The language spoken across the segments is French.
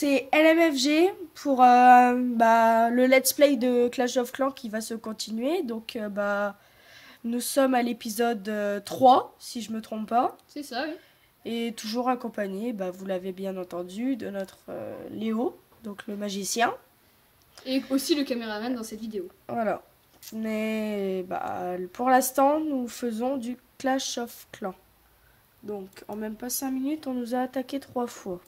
c'est LMFG pour le let's play de Clash of Clans qui va se continuer. Donc nous sommes à l'épisode 3, si je me trompe pas. C'est ça, oui. Et toujours accompagné, vous l'avez bien entendu, de notre Léo, donc le magicien. Et aussi le caméraman dans cette vidéo. Voilà. Mais pour l'instant, nous faisons du Clash of Clans. Donc en même pas 5 minutes, on nous a attaqué 3 fois.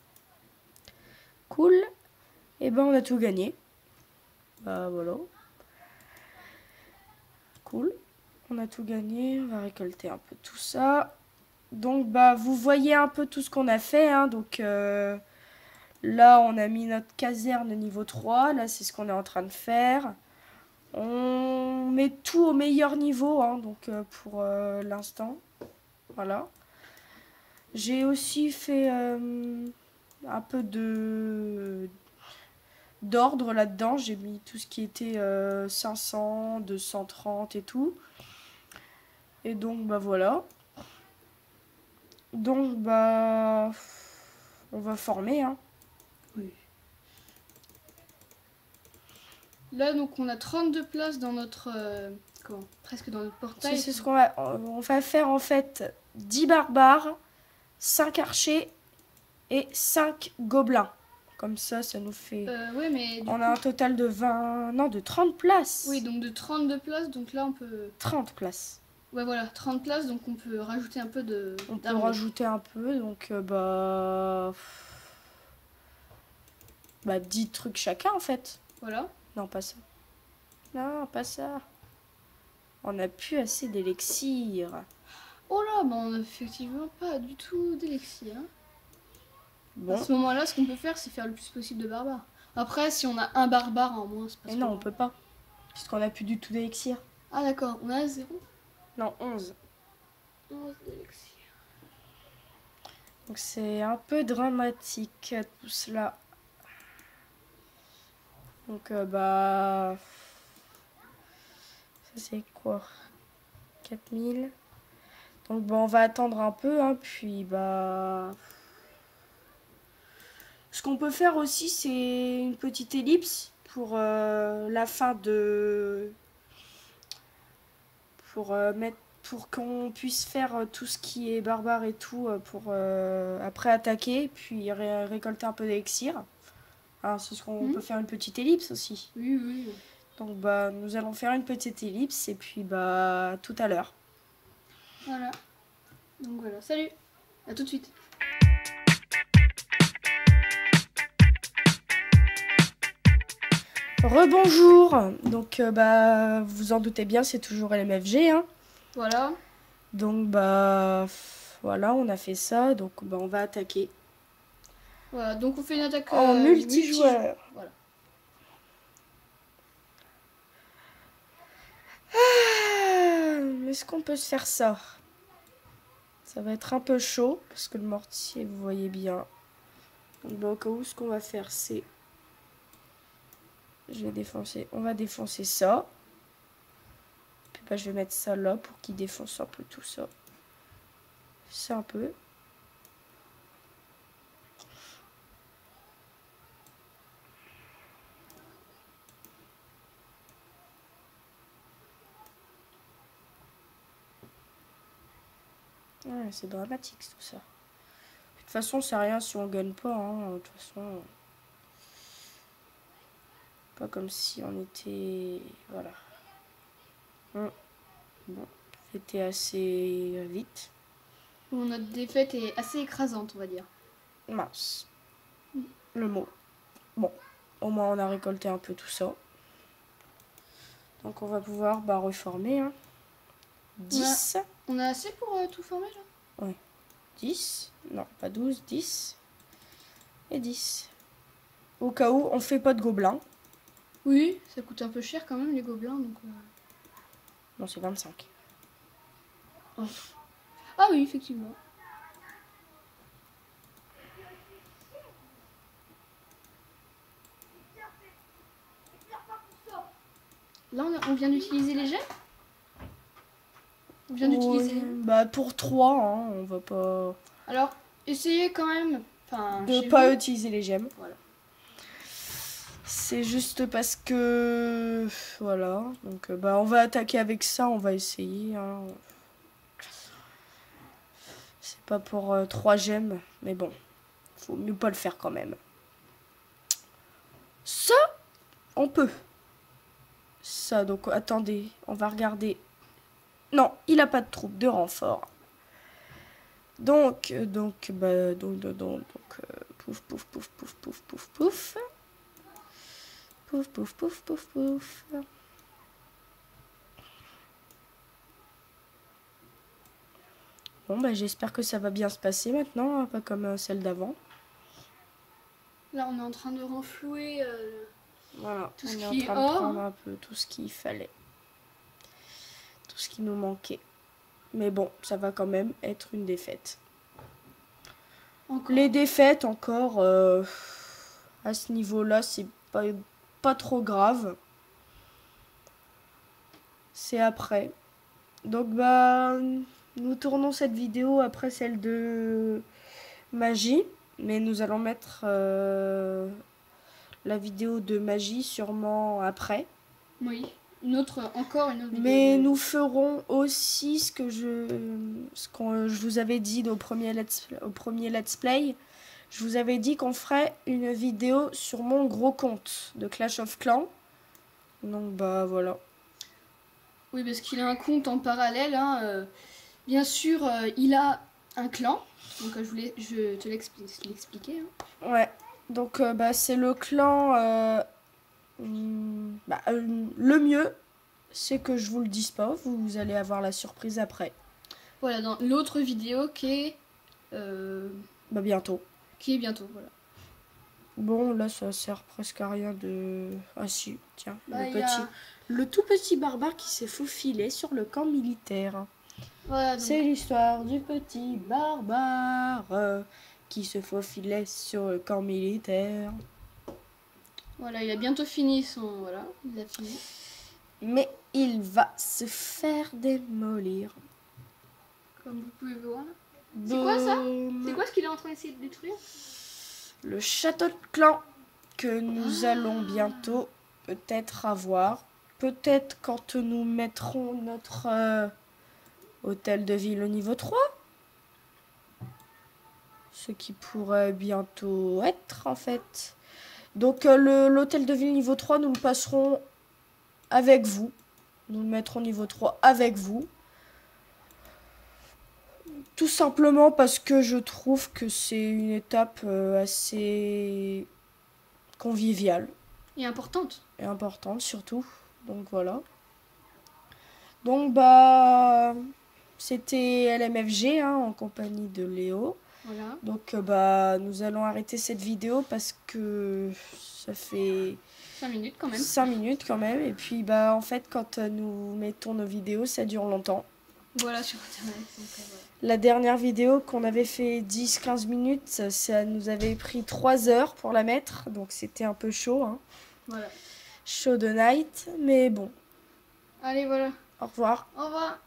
Cool. Et on a tout gagné. Voilà. Cool. On a tout gagné. On va récolter un peu tout ça. Donc vous voyez un peu tout ce qu'on a fait. Hein. Donc là, on a mis notre caserne niveau 3. Là, c'est ce qu'on est en train de faire. On met tout au meilleur niveau. Hein, donc pour l'instant. Voilà. J'ai aussi fait un peu d'ordre là-dedans. J'ai mis tout ce qui était 500, 230 et tout. Et donc voilà. Donc on va former hein. Oui. Là donc on a 32 places dans notre presque dans notre portail. C'est ce qu'on va on va faire en fait 10 barbares, 5 archers et 5 gobelins. Comme ça nous fait ouais, mais on a un total de 30 places. Oui, donc de 32 places, donc là on peut 30 places. Ouais, voilà, 30 places, donc on peut rajouter un peu de... On peut rajouter un peu, donc 10 trucs chacun en fait. Voilà. Non, pas ça. Non, pas ça. On n'a plus assez d'élixir. Oh là, on n'a effectivement pas du tout d'élixir. Hein. Bon. À ce moment-là, ce qu'on peut faire, c'est faire le plus possible de barbares. Après, si on a un barbare en moins, c'est pas Et non, on peut pas. Puisqu'on n'a plus du tout d'élixir. Ah d'accord, on a 0. Non, 11. 11 d'élixir. Donc c'est un peu dramatique tout cela. Donc ça c'est quoi 4000. Donc on va attendre un peu hein, puis ce qu'on peut faire aussi c'est une petite ellipse pour la fin de pour qu'on puisse faire tout ce qui est barbare et tout pour après attaquer puis récolter un peu d'élixir. Hein, c'est ce qu'on peut faire une petite ellipse aussi. Oui, oui. Donc nous allons faire une petite ellipse et puis tout à l'heure. Voilà. Donc voilà, salut. À tout de suite. Rebonjour. Donc vous en doutez bien, c'est toujours LMFG hein. Voilà. Donc voilà, on a fait ça. Donc on va attaquer. Voilà, donc on fait une attaque en multijoueur. Voilà. Est-ce qu'on peut se faire ça? Ça va être un peu chaud parce que le mortier, vous voyez bien. Donc au cas où, ce qu'on va faire, c'est on va défoncer ça. Puis je vais mettre ça là pour qu'il défonce un peu tout ça. Ça un peu. Ouais, c'est dramatique tout ça. De toute façon, c'est rien si on gagne pas. Hein. De toute façon, pas comme si on était... Voilà. Bon, c'était assez vite. Bon, notre défaite est assez écrasante, on va dire. Mince. Le mot. Bon, au moins on a récolté un peu tout ça. Donc on va pouvoir reformer. Hein. 10. On a assez pour tout former là? Ouais. 10. Non, pas 12, 10. Et 10. Au cas où on fait pas de gobelins. Oui, ça coûte un peu cher quand même les gobelins. Donc Non, c'est 25. Oh. Ah oui, effectivement. Là, on vient d'utiliser les jets? On vient d'utiliser... pour 3, hein, on va pas... Alors, essayez quand même... de pas utiliser les gemmes. Voilà. C'est juste parce que... Voilà. Donc, bah, on va attaquer avec ça. On va essayer. Hein. C'est pas pour 3 gemmes. Mais bon. Faut mieux pas le faire quand même. Ça, on peut. Ça, donc, attendez. On va regarder. Non, il a pas de troupe de renfort. Donc, pouf, pouf, pouf, pouf, pouf, pouf, pouf. Pouf, pouf, pouf, pouf, pouf. Bon, bah, j'espère que ça va bien se passer maintenant, hein, pas comme celle d'avant. Là, on est en train de renflouer Voilà, tout on ce est en qui est train de or. prendre un peu tout ce qu'il fallait. Tout ce qui nous manquait. Mais bon, ça va quand même être une défaite. Encore. Les défaites, encore, à ce niveau-là, c'est pas trop grave. C'est après. Donc, bah, nous tournons cette vidéo après celle de magie. Mais nous allons mettre la vidéo de magie sûrement après. Oui. Encore une autre vidéo. Mais nous ferons aussi ce que je vous avais dit au premier let's play. Je vous avais dit qu'on ferait une vidéo sur mon gros compte de Clash of Clans. Donc bah voilà. Oui, parce qu'il a un compte en parallèle. Hein, bien sûr, il a un clan. Donc je te l'expliquer. Hein. Ouais. Donc bah, c'est le clan. Le mieux, c'est que je vous le dise pas. Vous allez avoir la surprise après. Voilà, dans l'autre vidéo Bah bientôt. qui est bientôt. Voilà. Bon, là, ça sert presque à rien de... Ah si, tiens, Bah, le tout petit barbare qui s'est faufilé sur le camp militaire. Voilà, donc. C'est l'histoire du petit barbare qui se faufilait sur le camp militaire. Voilà, il a bientôt fini son... Voilà, il a fini. Mais il va se faire démolir. Comme vous pouvez voir. C'est quoi ça? C'est quoi ce qu'il est en train d'essayer de détruire? Le château de clan que nous allons bientôt peut-être avoir. Peut-être quand nous mettrons notre hôtel de ville au niveau 3. Ce qui pourrait bientôt être en fait. Donc l'hôtel de ville niveau 3, nous le passerons avec vous. Nous le mettrons niveau 3 avec vous. Tout simplement parce que je trouve que c'est une étape assez conviviale. Et importante. Et importante surtout. Donc voilà. Donc bah c'était LMFG hein, en compagnie de Léo. Voilà. Donc bah nous allons arrêter cette vidéo parce que ça fait 5 minutes quand même. 5 minutes quand même. Et puis bah en fait quand nous mettons nos vidéos ça dure longtemps. Voilà sur internet. Donc, voilà. La dernière vidéo qu'on avait fait 10-15 minutes, ça nous avait pris 3 heures pour la mettre. Donc c'était un peu chaud. Hein. Voilà. Chaud de night. Mais bon. Allez voilà. Au revoir. Au revoir.